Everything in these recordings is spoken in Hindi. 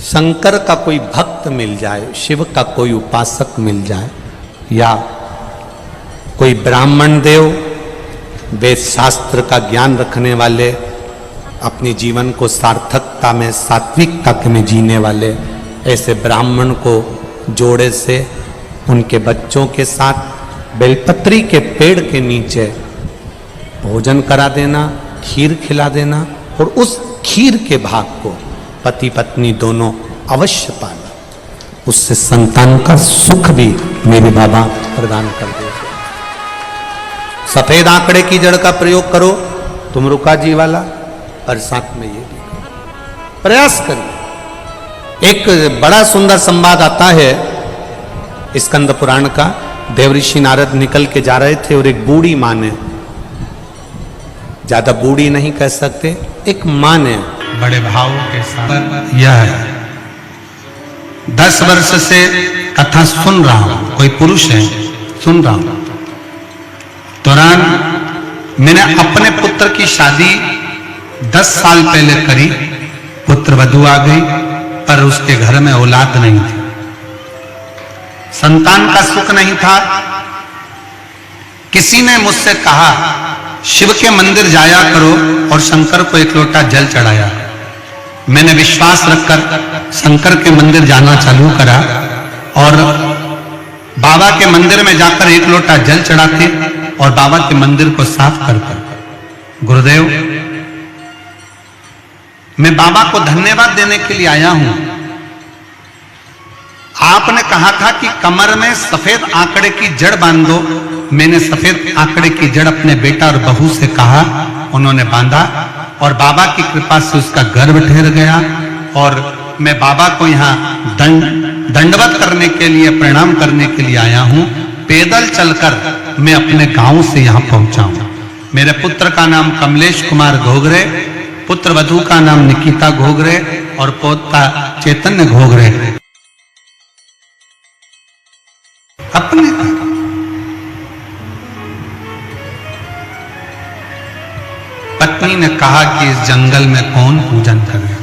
शंकर का कोई भक्त मिल जाए, शिव का कोई उपासक मिल जाए, या कोई ब्राह्मण देव वेद शास्त्र का ज्ञान रखने वाले, अपने जीवन को सार्थकता में सात्विकता में जीने वाले, ऐसे ब्राह्मण को जोड़े से उनके बच्चों के साथ बेलपत्री के पेड़ के नीचे भोजन करा देना, खीर खिला देना, और उस खीर के भाग को पति पत्नी दोनों अवश्य पाना, उससे संतान का सुख भी मेरे बाबा प्रदान कर देते। सफेद आंकड़े की जड़ का प्रयोग करो तुम रुका जी वाला, और साथ में ये भी करो, प्रयास करिए। एक बड़ा सुंदर संवाद आता है स्कंद पुराण का। देवऋषि नारद निकल के जा रहे थे और एक बूढ़ी माँ ने, ज्यादा बूढ़ी नहीं कह सकते, एक माँ ने बड़े भाव के साथ, यह 10 वर्ष से कथा सुन रहा हूं, कोई पुरुष है सुन रहा हूं, दौरान मैंने अपने पुत्र की शादी 10 साल पहले करी, पुत्र वधू आ गई, पर उसके घर में औलाद नहीं थी, संतान का सुख नहीं था। किसी ने मुझसे कहा शिव के मंदिर जाया करो और शंकर को एक लोटा जल चढ़ाया। मैंने विश्वास रखकर शंकर के मंदिर जाना चालू करा और बाबा के मंदिर में जाकर एक लोटा जल चढ़ाते और बाबा के मंदिर को साफ करकर, गुरुदेव मैं बाबा को धन्यवाद देने के लिए आया हूं। आपने कहा था कि कमर में सफेद आंकड़े की जड़ बांध दो। मैंने सफेद आंकड़े की जड़ अपने बेटा और बहू से कहा, उन्होंने बांधा और बाबा की कृपा से उसका गर्भ ठहर गया। और मैं बाबा को यहाँ दंडवत करने के लिए, प्रणाम करने के लिए आया हूँ। पैदल चलकर मैं अपने गांव से यहाँ पहुंचा हूँ। मेरे पुत्र का नाम कमलेश कुमार घोगरे, पुत्र वधू का नाम निकिता घोगरे और पोता चैतन्य घोगरे। अपने पत्नी ने कहा कि इस जंगल में कौन पूजन करेगा,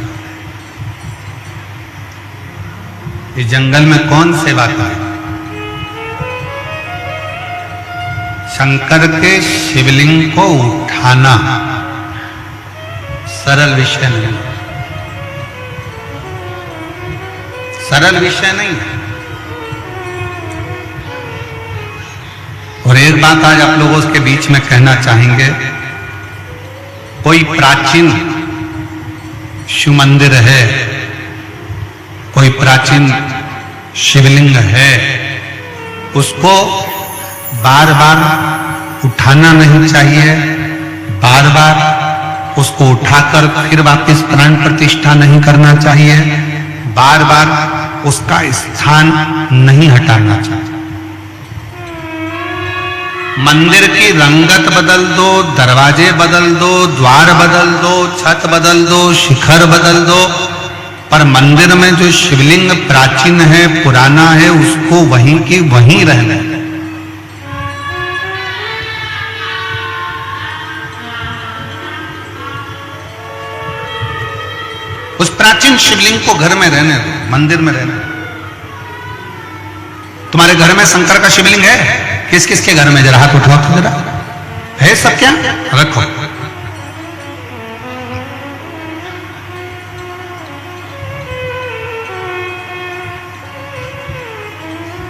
इस जंगल में कौन सेवा करेगा। शंकर के शिवलिंग को उठाना सरल विषय नहीं, सरल विषय नहीं। और एक बात आज आप लोगों के बीच में कहना चाहेंगे, कोई प्राचीन शिव मंदिर है, कोई प्राचीन शिवलिंग है, उसको बार बार उठाना नहीं चाहिए, बार बार उसको उठाकर फिर वापस प्राण प्रतिष्ठा नहीं करना चाहिए, बार बार उसका स्थान नहीं हटाना चाहिए। मंदिर की रंगत बदल दो, दरवाजे बदल दो, द्वार बदल दो, छत बदल दो, शिखर बदल दो, पर मंदिर में जो शिवलिंग प्राचीन है, पुराना है, उसको वहीं की वहीं रहना है। उस प्राचीन शिवलिंग को घर में रहने दो, मंदिर में रहने दो। तुम्हारे घर में शंकर का शिवलिंग है? किस किस के घर में? जरा हाथ उठाओ तो, जरा है सब क्या? रखो।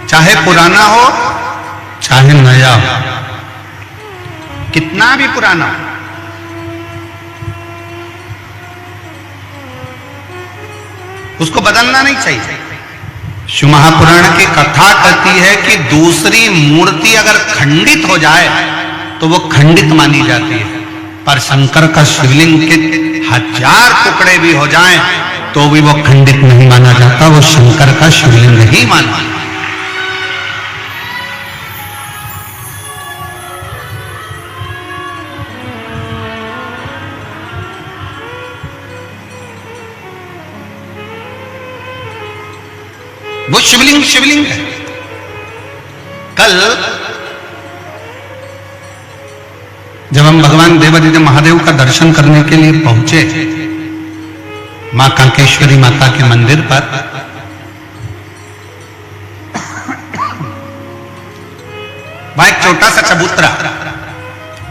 चाहे पुराना हो चाहे नया हो, कितना भी पुराना हो, उसको बदलना नहीं चाहिए। शिव महापुराण की कथा कहती है कि दूसरी मूर्ति अगर खंडित हो जाए तो वो खंडित मानी जाती है, पर शंकर का शिवलिंग के 1000 टुकड़े भी हो जाएं तो भी वो खंडित नहीं माना जाता, वो शंकर का शिवलिंग ही माना। वो शिवलिंग शिवलिंग है। कल जब हम भगवान देवादिदेव महादेव का दर्शन करने के लिए पहुंचे, मां कांकेश्वरी माता के मंदिर पर वहां एक छोटा सा चबूतरा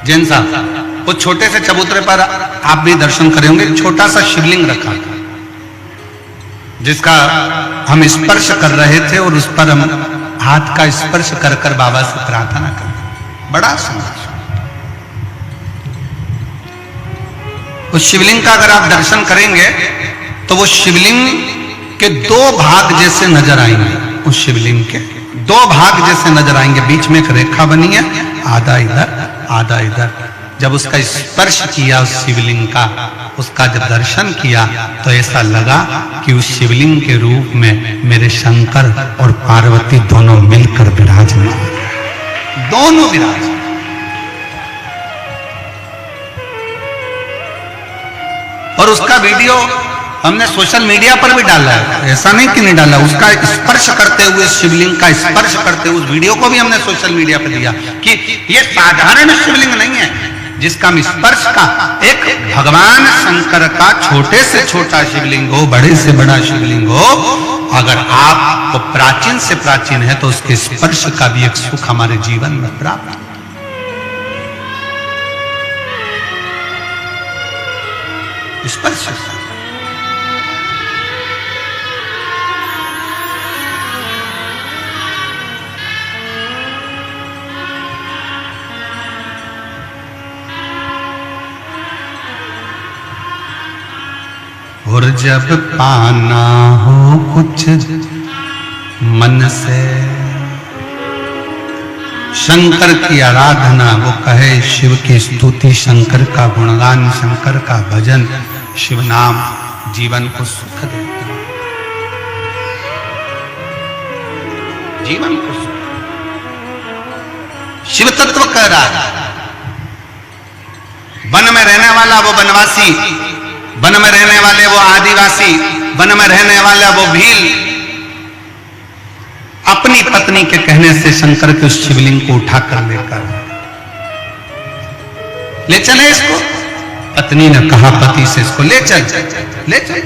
जैन साहब, उस छोटे से चबूतरे पर आप भी दर्शन करे होंगे, छोटा सा शिवलिंग रखा था जिसका हम स्पर्श कर रहे थे और उस पर हम हाथ का स्पर्श कर कर बाबा से प्रार्थना कर, बड़ा सुंदर। उस शिवलिंग का अगर आप दर्शन करेंगे तो वो शिवलिंग के दो भाग जैसे नजर आएंगे, उस शिवलिंग के दो भाग जैसे नजर आएंगे, बीच में एक रेखा बनी है, आधा इधर आधा इधर। जब उसका स्पर्श किया उस शिवलिंग का, उसका जब दर्शन किया तो ऐसा लगा कि उस शिवलिंग के रूप में मेरे शंकर और पार्वती दोनों मिलकर विराजमान, दोनों विराज। और उसका वीडियो हमने सोशल मीडिया पर भी डाला है, ऐसा नहीं कि नहीं डाला, उसका स्पर्श करते हुए, शिवलिंग का स्पर्श करते हुए उस वीडियो को भी हमने सोशल मीडिया पर दिया कि ये साधारण शिवलिंग नहीं है, जिसका हम स्पर्श का एक भगवान शंकर का छोटे से छोटा शिवलिंग हो, बड़े से बड़ा शिवलिंग हो, अगर आपको प्राचीन से प्राचीन है तो उसके स्पर्श का भी एक सुख हमारे जीवन में प्राप्त। स्पर्श और जब पाना हो कुछ मन से शंकर की आराधना, वो कहे शिव की स्तुति, शंकर का गुणगान, शंकर का भजन, शिव नाम जीवन को सुख देता है, जीवन को सुख। शिव तत्व कह रहा है, वन में रहने वाला वो बनवासी, वन में रहने वाले वो आदिवासी, वन में रहने वाला वो भील, अपनी पत्नी के कहने से शंकर के उस शिवलिंग को उठाकर लेकर ले चले इसको। पत्नी ने कहा पति से, इसको ले चल, ले चल।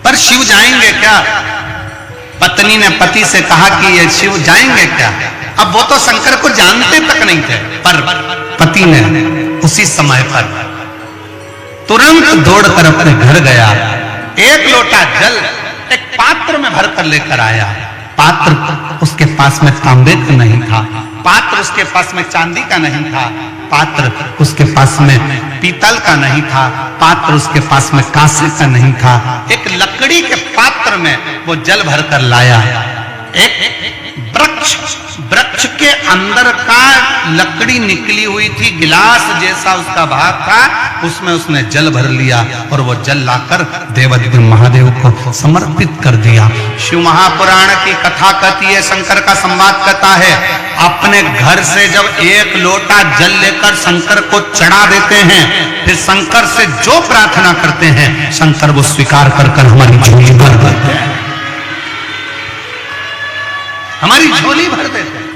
पर शिव जाएंगे क्या? पत्नी ने पति से कहा कि ये शिव जाएंगे क्या? अब वो तो शंकर को जानते तक नहीं थे, पर पति ने उसी समय पर तुरंत दौड़कर अपने घर गया, एक लोटा जल एक पात्र में भरकर लेकर आया। पात्र उसके पास में तांबे का नहीं था, पात्र उसके पास में चांदी का नहीं था, पात्र उसके पास में पीतल का नहीं था, पात्र उसके पास में कांसे का नहीं था, एक लकड़ी के पात्र में वो जल भरकर लाया। एक वृक्ष के अंदर का लकड़ी निकली हुई थी, गिलास जैसा उसका भाग था, उसमें उसने जल भर लिया और वो जल लाकर देवदेव महादेव को समर्पित कर दिया। शिव महापुराण की कथा कहती है, शंकर का संवाद कहता है, अपने घर से जब एक लोटा जल लेकर शंकर को चढ़ा देते हैं, फिर शंकर से जो प्रार्थना करते हैं शंकर वो स्वीकार कर हमारी झोली भर देते हैं, हमारी झोली भर देते हैं।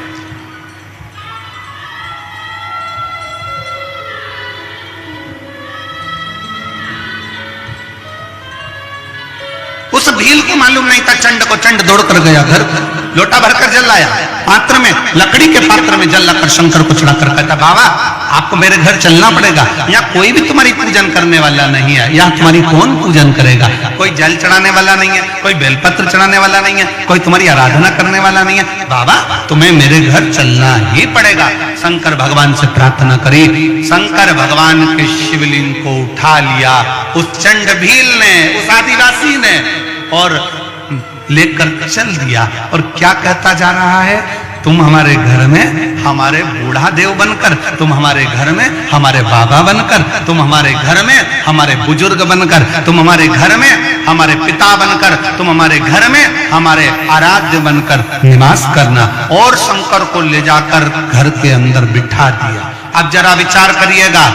उस भील को मालूम नहीं था, चंड को चंड दौड़ कर गया घर, लोटा भरकर जल लाया, पात्र में, लकड़ी के पात्र में जल लाकर शंकर को चढ़ाकर कहता, बाबा आपको मेरे घर चलना पड़ेगा, यहाँ कोई भी तुम्हारी पूजन करने वाला नहीं है, यहाँ तुम्हारी कौन पूजन करेगा, कोई जल चढ़ाने वाला नहीं है, कोई बेलपत्र चढ़ाने वाला नहीं है, कोई तुम्हारी आराधना करने वाला नहीं है, बाबा तुम्हें मेरे घर चलना ही पड़ेगा। शंकर भगवान से प्रार्थना करी, शंकर भगवान के शिवलिंग को उठा लिया उस चंड भील ने, उस आदिवासी ने, और लेकर चल दिया। और क्या कहता जा रहा है, तुम हमारे घर में हमारे बूढ़ा देव बनकर, तुम हमारे घर में हमारे बाबा बनकर, तुम हमारे घर में हमारे बुजुर्ग बनकर, तुम हमारे घर में हमारे पिता बनकर, तुम हमारे घर में हमारे आराध्य बनकर निवास करना। और शंकर को ले जाकर घर के अंदर बिठा दिया। अब जरा विचार करिएगा,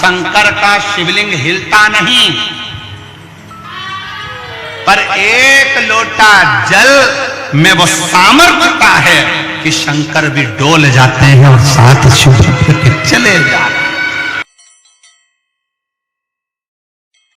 शंकर का शिवलिंग हिलता नहीं, पर एक लोटा जल में वो सामर्थ्यता है कि शंकर भी डोल जाते हैं और साथ शिव के चले जाते हैं।